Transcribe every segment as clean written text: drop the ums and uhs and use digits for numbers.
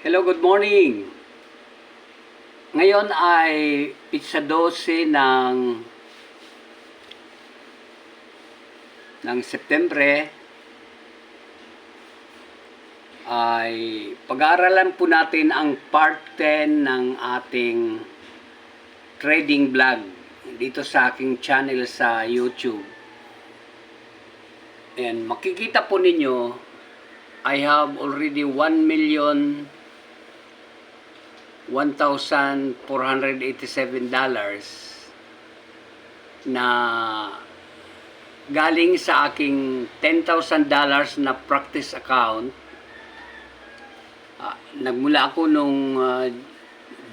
Hello, good morning. Ngayon ay pizza 12 ng Setyembre ay pag-aaralan po natin ang part 10 ng ating trading vlog dito sa aking channel sa YouTube. And makikita po ninyo, I have already 1,187 na galing sa aking $10,000 na practice account. Nagmula ako nung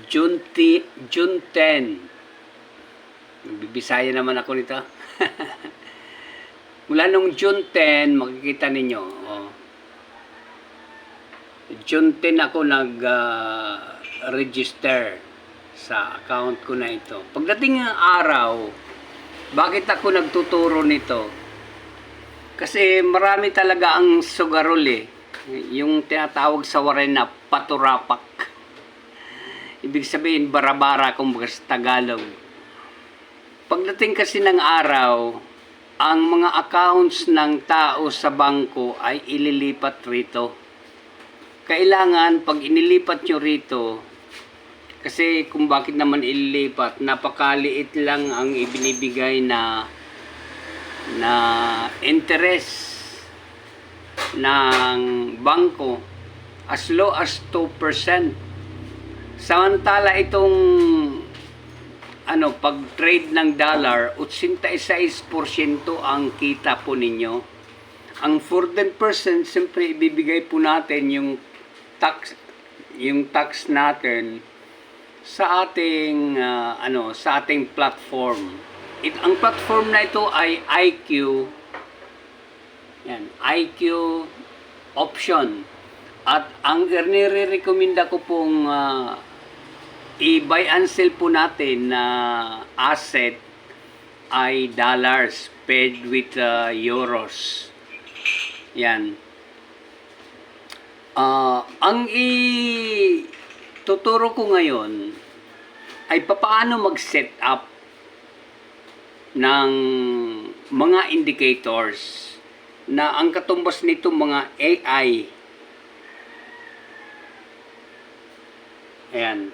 June 10. Bibisaya naman ako nito. Mula nung June 10, makikita ninyo. June 10 ako nag-register sa account ko na ito. Pagdating ng araw, bakit ako nagtuturo nito? Kasi marami talaga ang sugarol yung tinatawag sa Warren na paturapak. Ibig sabihin, barabara kumbaga sa Tagalog. Pagdating kasi ng araw, ang mga accounts ng tao sa bangko ay ililipat rito. Kailangan, pag inilipat nyo rito, kasi kung bakit naman ililipat, napakaliit lang ang ibinibigay na interest ng bangko, as low as 2%. Samantala itong pag-trade ng dollar, 86% ang kita po ninyo. Ang 14%, siyempre ibibigay po natin yung tax natin sa ating sa ating platform. Ang platform na ito ay IQ. Yan, IQ option. At ang nire-recommenda ko pong i-buy and sell po natin na asset ay dollars paid with euros. Yan. Ang ituturo ko ngayon ay papaano mag-set up ng mga indicators na ang katumbas nito mga AI. Ayan.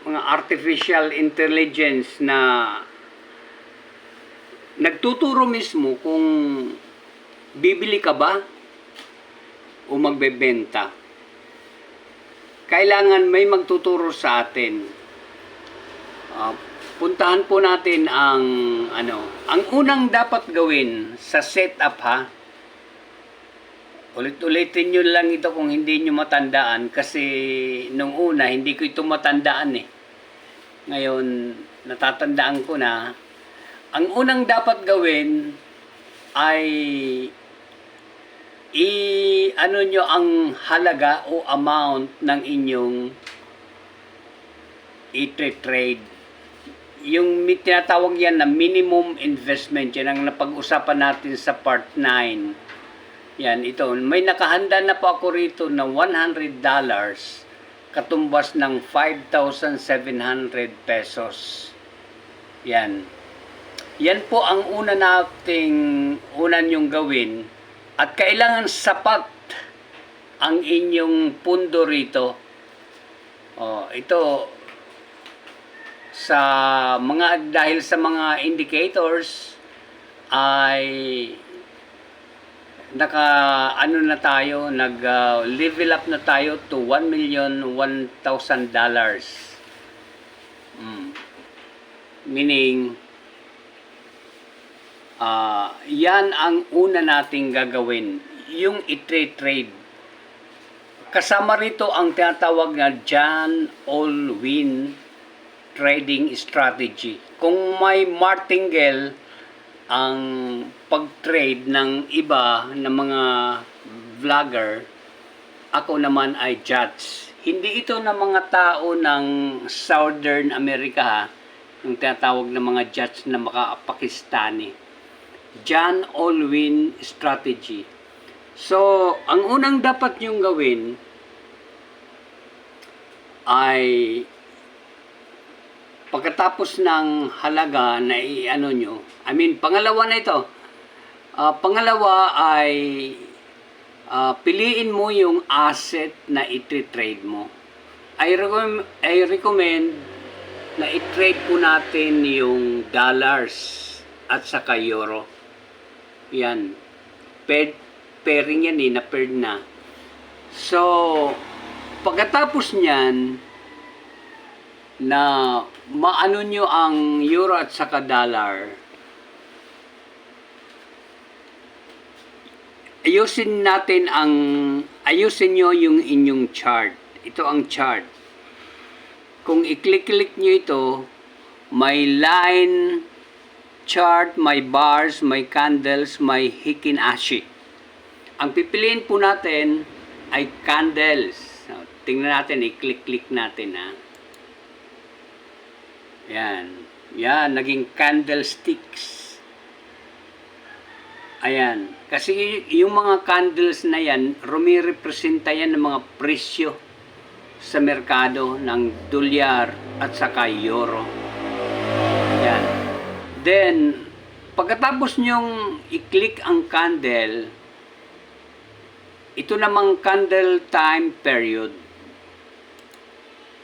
Mga artificial intelligence na nagtuturo mismo kung bibili ka ba o magbebenta. Kailangan may magtuturo sa atin. Puntahan po natin ang unang dapat gawin sa setup Ulit-ulitin nyo lang ito kung hindi nyo matandaan kasi nung una hindi ko ito matandaan Ngayon natatandaan ko na. Ang unang dapat gawin ay nyo ang halaga o amount ng inyong i-trade. Yung tinatawag yan na minimum investment, yan ang napag-usapan natin sa part 9. Yan, ito. May nakahanda na po ako rito na $100, katumbas ng 5,700 pesos. Yan. Yan po ang una nyong gawin. At kailangan sapat ang inyong pundo rito. Ito dahil sa mga indicators ay nag-level up na tayo to $1,001,000. Meaning yan ang una nating gagawin, yung i-trade. Kasama rito ang tinatawag na John Olwyn trading strategy. Kung may martingale ang pag-trade ng iba na mga vlogger, ako naman ay judge. Hindi ito ng mga tao ng Southern America yung tinatawag na mga judge na Pakistani. John Olwyn strategy. So, ang unang dapat nyong gawin ay pagkatapos ng halaga na i-ano nyo, pangalawa na ito. Pangalawa ay piliin mo yung asset na i-trade mo. I recommend na i-trade po natin yung dollars at saka euro. Yan. Pairing yan na paired na. So, pagkatapos niyan, na maano nyo ang euro at saka dollar, ayusin nyo yung inyong chart. Ito ang chart. Kung i-click nyo ito, may line chart, may bars, may candles, may Heikin-Ashi. Ang pipiliin po natin ay candles. So, tingnan natin, i-click natin ha. Yan. Yan, naging candlesticks. Ayan. Kasi yung mga candles na yan, rumirepresenta yan ng mga presyo sa merkado ng dolyar at saka euro. Yan. Then, pagkatapos nyong i-click ang candle, ito namang candle time period.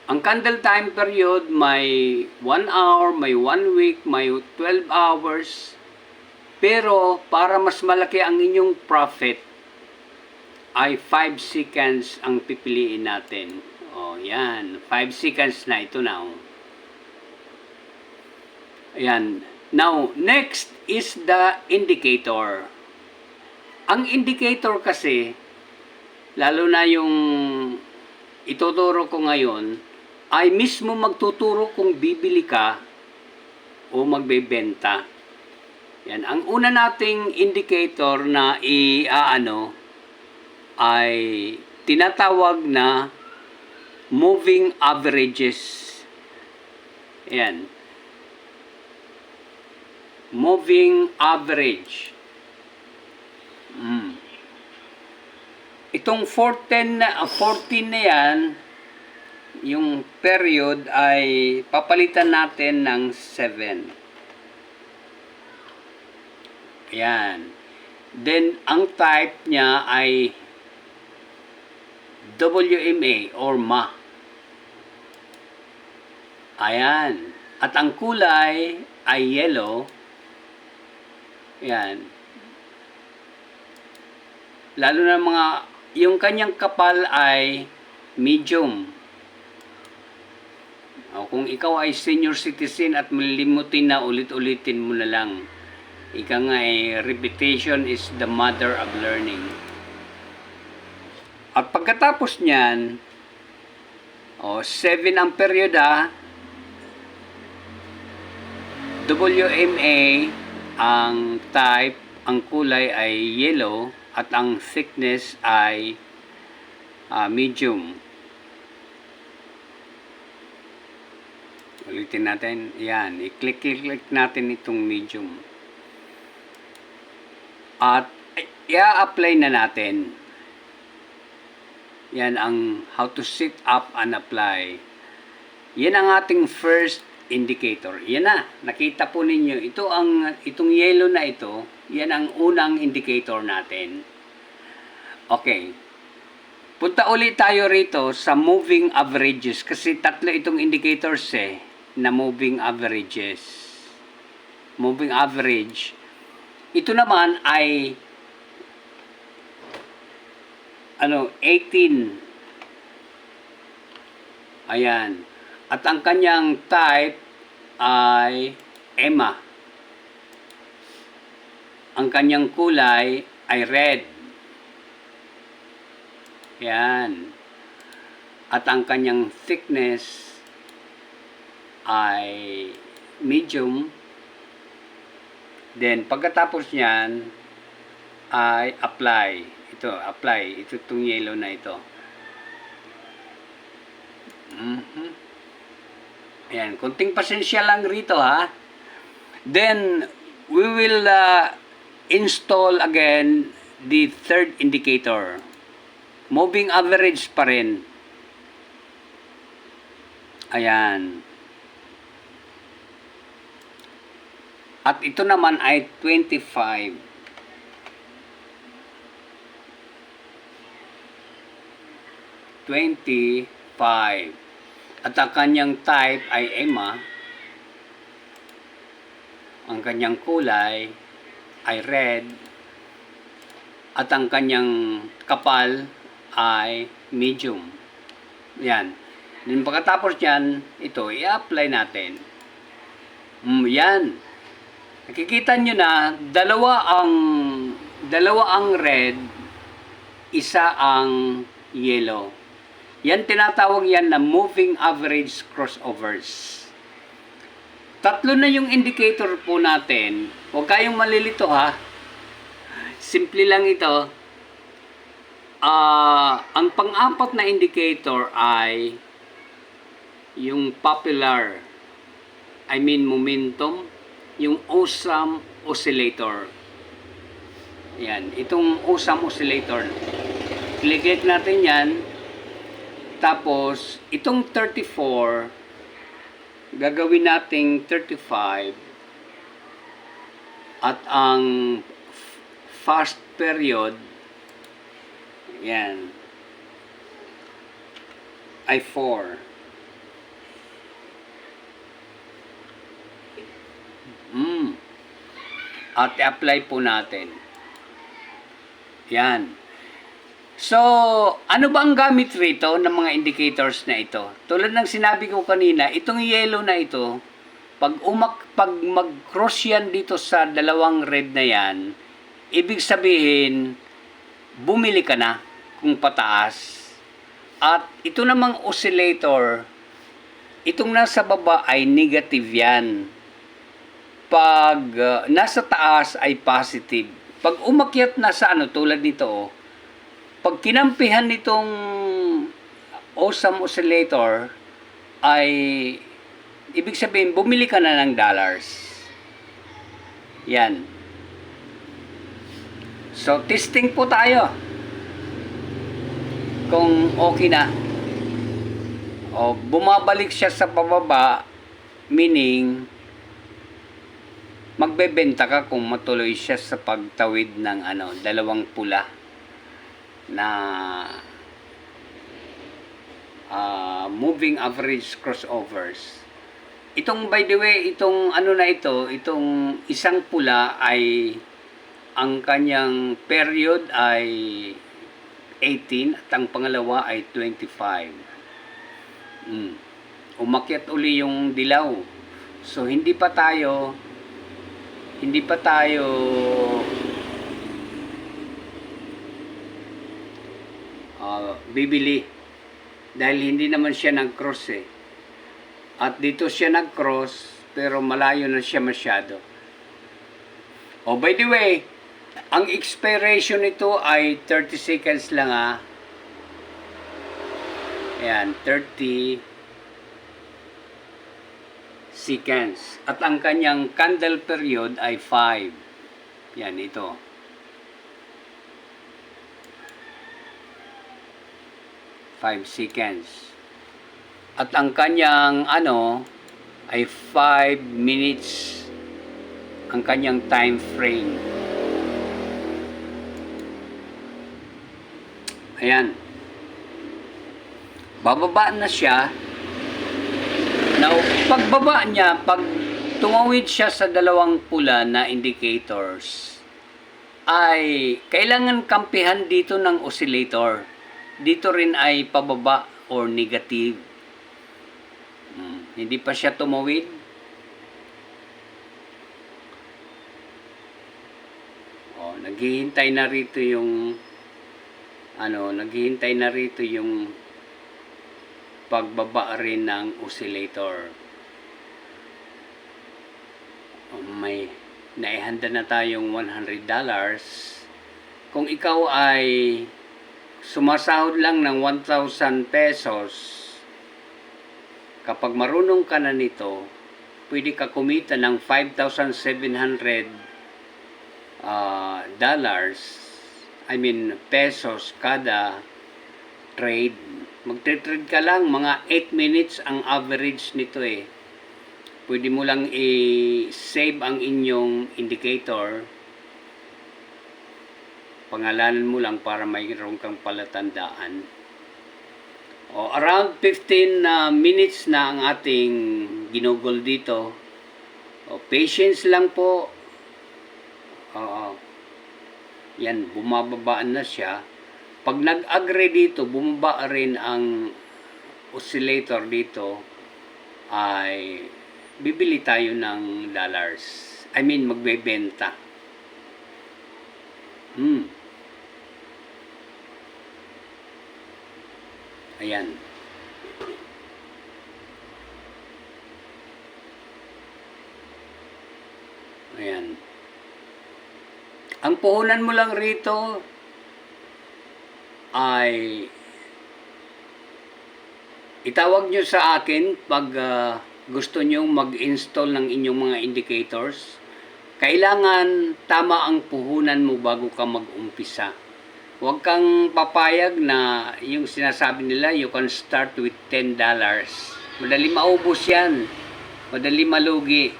Ang candle time period may 1 hour, may 1 week, may 12 hours. Pero para mas malaki ang inyong profit, ay 5 seconds ang pipiliin natin. O yan, 5 seconds na ito na. Ayan. Now, next is the indicator. Ang indicator kasi, lalo na yung ituturo ko ngayon, ay mismo magtuturo kung bibili ka o magbebenta. Yan. Ang una nating indicator na ay tinatawag na moving averages. Yan. Moving average. Itong 14 na yan, yung period ay papalitan natin ng 7. Ayan. Then, ang type niya ay WMA or MA. Ayan. At ang kulay ay yellow. Ayan. Lalo na yung kanyang kapal ay medium. Kung ikaw ay senior citizen at malilimutin na, ulit-ulitin mo na lang. Ika nga repetition is the mother of learning. At pagkatapos niyan, 7 ang period WMA ang type, ang kulay ay yellow at ang thickness ay medium. Ulitin natin. Yan. I-click natin itong medium. At i-apply na natin. Yan ang how to set up and apply. Yan ang ating first indicator. Yan na. Nakita po ninyo. Itong yellow na ito, yan ang unang indicator natin. Okay. Punta ulit tayo rito sa moving averages kasi tatlo itong indicators na moving averages. Moving average. Ito naman ay 18. Ayan. At ang kanyang type ay EMA. Ang kanyang kulay ay red. Yan. At ang kanyang thickness ay medium. Then, pagkatapos niyan, ay apply. Ito, apply. Ito itong yellow na ito. Ayan. Kunting pasensya lang rito, Then, we will install again the third indicator. Moving average pa rin. Ayan. At ito naman ay 25. 25. At ang kanyang type ay EMA. Ang kanyang kulay ay red. At ang kanyang kapal ay medium. Yan. Then pagkatapos yan, ito, i-apply natin. Yan. Nakikita nyo na, dalawa ang red, isa ang yellow. Yan, tinatawag yan na moving average crossovers. Tatlo na yung indicator po natin. Huwag kayong malilito ha. Simple lang ito. Ang pang-apat na indicator ay yung popular, momentum, yung Osam oscillator. Yan, itong Osam oscillator. Click natin yan. Tapos, itong 34, gagawin nating 35. At ang fast period, yan, ay 4. At i-apply po natin. Yan. So, ano ba ang gamit rito ng mga indicators na ito? Tulad ng sinabi ko kanina, itong yellow na ito, pag mag-cross yan dito sa dalawang red na yan, ibig sabihin, bumili ka na kung pataas. At ito namang oscillator, itong nasa baba ay negative yan. Pag nasa taas ay positive. Pag umakyat na sa tulad nito, pag kinampihan nitong Osam oscillator, ay ibig sabihin, bumili ka na ng dollars. Yan. So, testing po tayo. Kung okay na. O, bumabalik siya sa pababa, meaning, magbebenta ka kung matuloy siya sa pagtawid ng dalawang pula na moving average crossovers. Itong, by the way, itong itong isang pula ay ang kanyang period ay 18 at ang pangalawa ay 25. Umakyat uli yung dilaw. So hindi pa tayo bibili dahil hindi naman siya nag-cross at dito siya nag-cross pero malayo na siya masyado. By the way, ang expiration nito ay 30 seconds lang Ayan, 30 seconds. At ang kanyang candle period ay 5. Yan, ito. 5 seconds. At ang kanyang ay 5 minutes ang kanyang time frame. Ayan. Bababa na siya. Now, pagbaba niya, pag tumawid siya sa dalawang pula na indicators, ay kailangan kampihan dito ng oscillator. Dito rin ay pababa or negative. Hindi pa siya tumawid. Naghihintay na rito yung pagbaba rin ng oscillator. May naihanda na tayong $100. Kung ikaw ay sumasahod lang ng 1,000 pesos, kapag marunong ka na nito, pwede ka kumita ng $5,700 pesos kada trade. Magte-trade ka lang, mga 8 minutes ang average nito eh. Pwede mo lang i-save ang inyong indicator. Pangalanan mo lang para mayroon kang palatandaan. O, around 15 minutes na ang ating ginugol dito. O, patience lang po. Yan, bumababaan na siya. Pag nag-agree dito, bumaba rin ang oscillator dito, ay bibili tayo ng dollars. Magbebenta. Ayan. Ayan. Ang puhunan mo lang rito ay itawag nyo sa akin pag gusto nyo mag-install ng inyong mga indicators. Kailangan tama ang puhunan mo bago ka mag-umpisa. Huwag kang papayag na yung sinasabi nila, you can start with $10. Madali maubos yan. Madali malugi.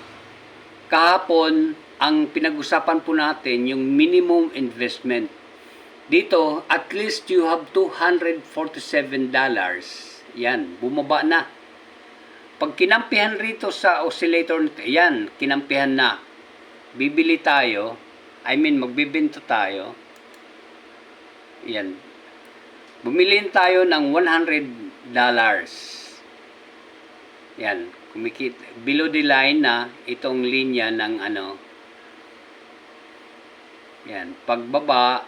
Kahapon, ang pinag-usapan po natin, yung minimum investment. Dito, at least you have $247. Yan, bumaba na. Pag kinampihan rito sa oscillator nito, yan, kinampihan na. Bibili tayo, magbibenta tayo. Yan. Bumili tayo ng $100. Yan, kumikita. Below the line na itong linya ng yan, pagbaba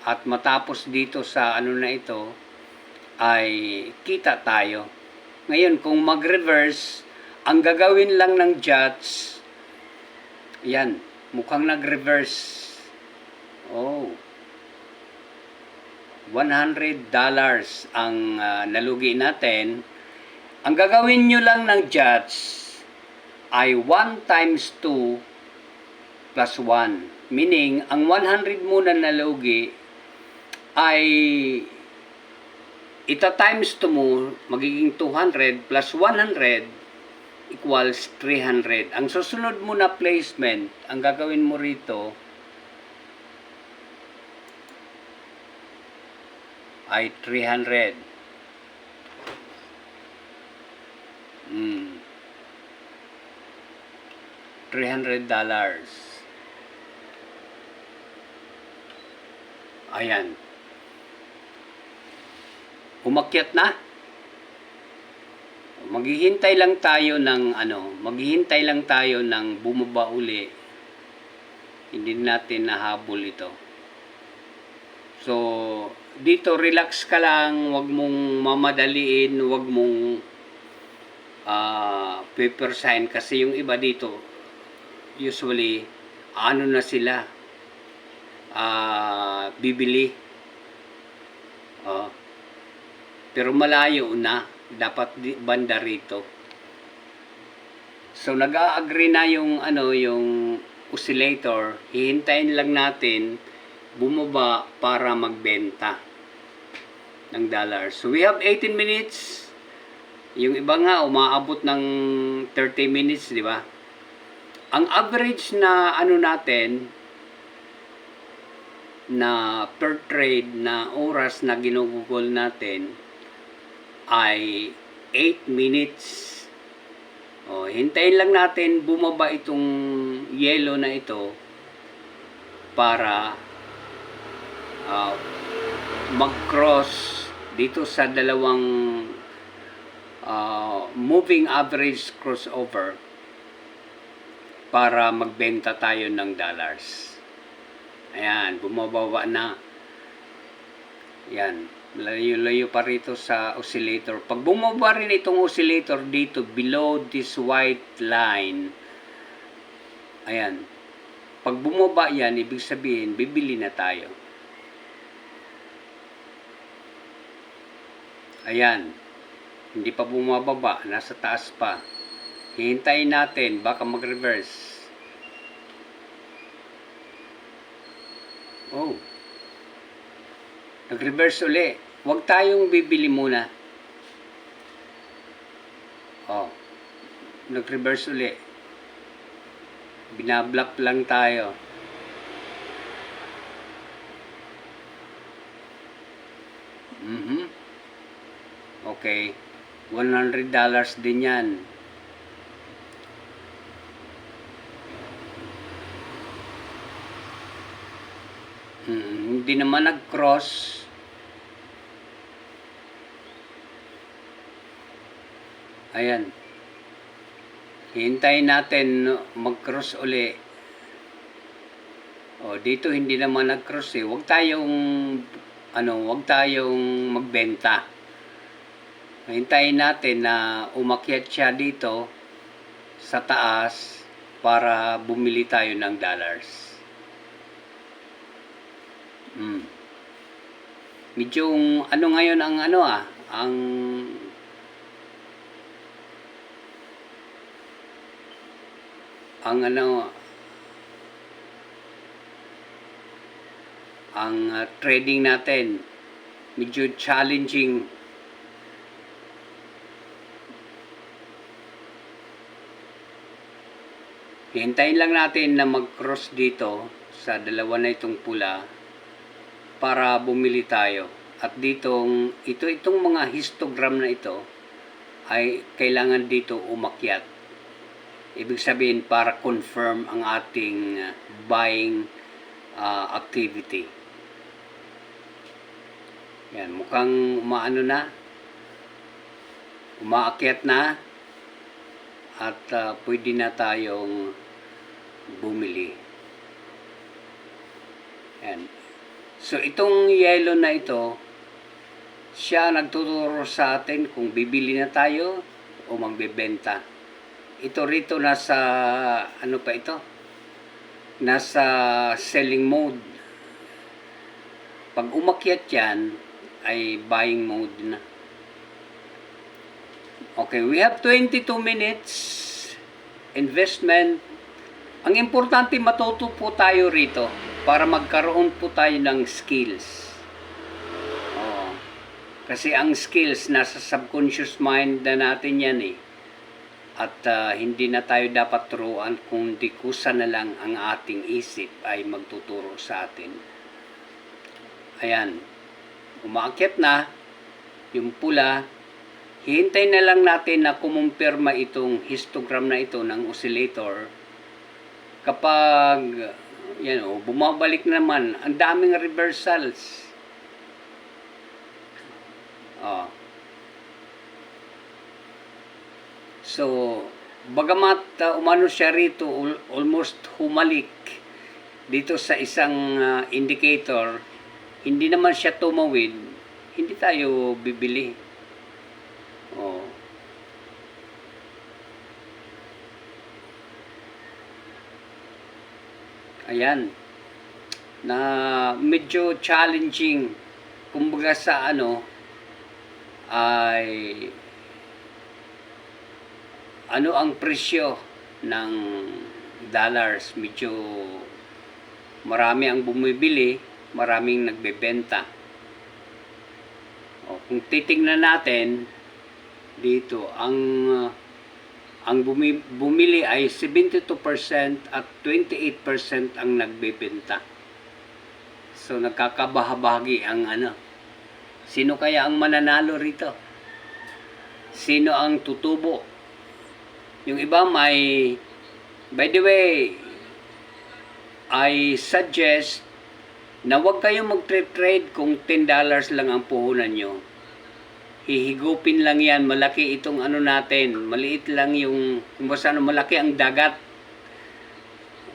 at matapos dito sa na ito ay kita tayo. Ngayon, kung mag-reverse, ang gagawin lang ng judge, yan, mukhang nag-reverse. Oh, $100 ang nalugi natin. Ang gagawin nyo lang ng judge ay 1 times 2 plus 1. Meaning, ang 100 muna nalugi ay ita-times 2 mo, magiging 200 plus 100 equals 300. Ang susunod mo na placement, ang gagawin mo rito ay 300. $300. Ayan. Umakyat na. Maghihintay lang tayo ng bumaba uli. Hindi natin nahabol ito. So, dito relax ka lang, wag mong mamadaliin, wag mong paper sign kasi yung iba dito usually na sila bibili. Pero malayo na, dapat banda rito. So nag-a-agree na yung yung oscillator, hihintayin lang natin bumaba para magbenta ng dollars. So we have 18 minutes. Yung iba nga umaabot ng 30 minutes, di ba? Ang average na natin na per trade na oras na ginugugol natin ay 8 minutes. Hintayin lang natin bumaba itong yellow na ito para mag-cross dito sa dalawang moving average crossover para magbenta tayo ng dollars. Ayan, bumababa na. Yan, layo-layo pa rito sa oscillator. Pag bumaba rin itong oscillator dito below this white line, ayan, pag bumaba yan, ibig sabihin bibili na tayo. Ayan, hindi pa bumababa, nasa taas pa. Hihintayin natin, baka mag-reverse. Oh, Nag-reverse uli. Huwag tayong bibili muna. Oh, nag-reverse uli. Binablock lang tayo. Okay. $100 din yan. Hindi naman nag-cross. Ayan. Hintayin natin mag-cross uli. O, dito hindi naman nag-cross eh. Huwag tayong magbenta. Hintayin natin na umakyat siya dito sa taas para bumili tayo ng dollars. Medyo ano ngayon ang trading natin medyo challenging. Hintayin lang natin na mag-cross dito sa dalawa na itong pula para bumili tayo. At itong mga histogram na ito ay kailangan dito umakyat. Ibig sabihin para confirm ang ating buying activity. Yan, mukhang umaakyat na at pwede na tayong bumili. Yan. So itong yellow na ito, siya nagtuturo sa atin kung bibili na tayo o magbebenta. Ito rito nasa nasa selling mode. Pag umakyat yan ay buying mode na. Okay, we have 22 minutes investment. Ang importante, matuto po tayo rito para magkaroon po tayo ng skills. Kasi ang skills nasa subconscious mind na natin yan eh. At hindi na tayo dapat turuan, kundi kusa na lang ang ating isip ay magtuturo sa atin. Ayan. Umaakyat na yung pula. Hihintay na lang natin na kumumpirma itong histogram na ito ng oscillator. Kapag bumabalik naman, ang daming reversals. So, bagamat umano siya rito, almost humalik dito sa isang indicator, hindi naman siya tumawid, hindi tayo bibili. Ayan. Na medyo challenging. Kumbaga sa ay ang presyo ng dollars. Medyo marami ang bumibili, maraming nagbebenta. Kung titingnan natin dito, ang bumili ay 72% at 28% ang nagbebenta. So nagkakabahabagi ang Sino kaya ang mananalo rito? Sino ang tutubo? Yung iba by the way, I suggest na huwag kayong mag-trade kung $10 lang ang puhunan nyo. Hihigupin lang yan. Malaki itong natin. Maliit lang yung, malaki ang dagat.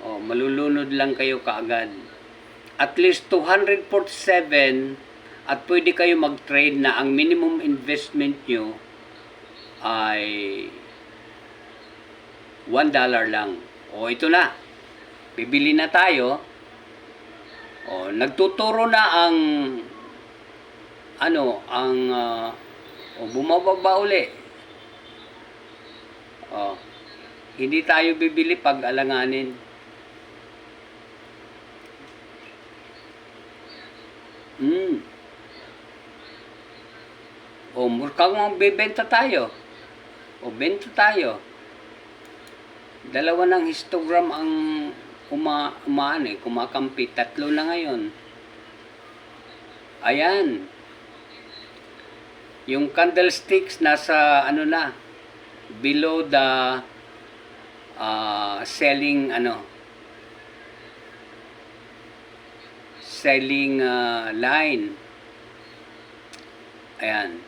Malulunod lang kayo kaagad. At least 247 at pwede kayo mag-trade na ang minimum investment nyo ay $1 lang. Ito na. Bibili na tayo. Nagtuturo na ang bumababa uli. Hindi tayo bibili pag alanganin. O mukhang bebenta tayo. O benta tayo. Dalawa ng histogram ang kumakampi. 3 na ngayon. Ayan. Yung candlesticks nasa na, below the selling line. Ayan.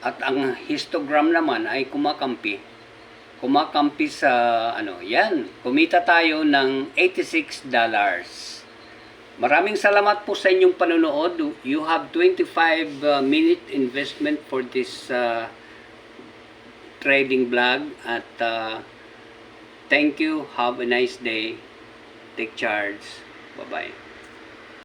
At ang histogram naman ay kumakampi. Kumakampi sa yan. Kumita tayo ng $86. Maraming salamat po sa inyong panonood. You have 25-minute investment for this trading vlog. At thank you. Have a nice day. Take charge. Bye-bye.